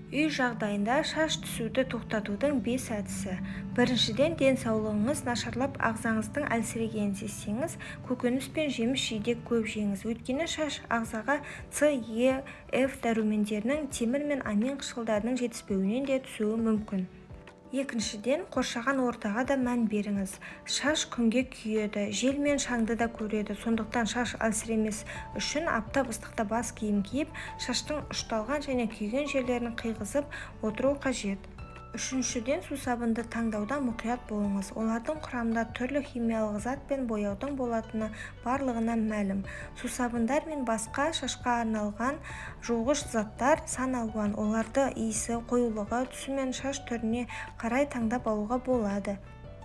Үй жағдайында шаш түсуді тоқтатудың 5 әдісі. Біріншіден, денсаулығыңыз нашарлап ағзаңыздың әлсірегенін сезсеңіз, көкөніс пен жеміс-жидек көп жеңіз. Өйткені шаш ағзаға С, Е, Ф дәрумендерінің темір мен амин қышқылдарының жетіспеуінен де түсуі мүмкін. Екіншіден, қоршаған ортаға да мән беріңіз. Шаш күнге күйеді, жел мен шаңды да көреді. Сондықтан шаш әлсіремес үшін аптап ыстықта бас киім киіп, шаштың ұшталған және күйген жерлерін қиғызып отыру қажет. Үшіншіден, сусабынды таңдауда мұқият болыңыз. Олардың құрамында түрлі химиялық зат пен бояудың болатыны барлығына мәлім. Сусабындар мен басқа шашқа арналған жуғыш заттар сан алуан. Оларды иісі, қоюлығы, түсі мен шаш түріне қарай таңдап алуға болады.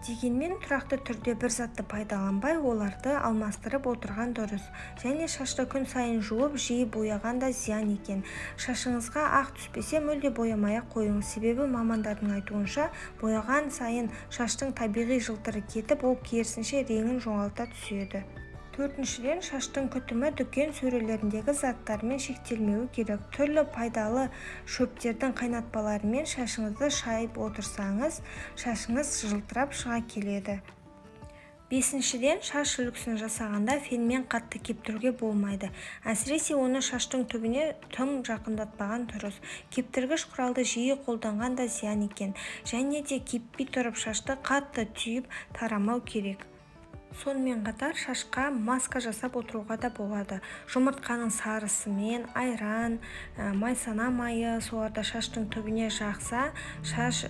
Дегенмен тұрақты түрде бір затты пайдаланбай, оларды алмастырып отырған дұрыс. Және шашты күн сайын жуып, жиі бояған да зиян екен. Шашыңызға ақ түспесе, мүлде боямай-ақ қойыңыз. Себебі мамандардың айтуынша, бояған сайын шаштың табиғи жылтыры кетіп, ол керісінше реңін жоғалта түседі. Төртіншіден, шаштың күтімі дүкен сөрелеріндегі заттармен шектелмеуі керек. Түрлі пайдалы шөптердің қайнатпаларымен шашыңызды шайып отырсаңыз, шашыңыз жылтырап шыға келеді. Бесіншіден, шаш үлгісін жасағанда фенмен қатты кептіруге болмайды. Әсіресе оны шаштың түбіне тым жақындатпаған дұрыс. Кептіргіш құралды жиі қолданған да зиян екен. Және де кеппей тұрып шашты қатты түйіп тарамау керек. Сонымен қатар шашқа маска жасап отыруға да болады. Жұмыртқаның сарысымен, айран, майсана майы соларды шаштың түбіне жақса, шаш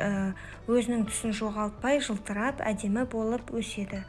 өзінің түсін жоғалтпай жылтырап әдемі болып өседі.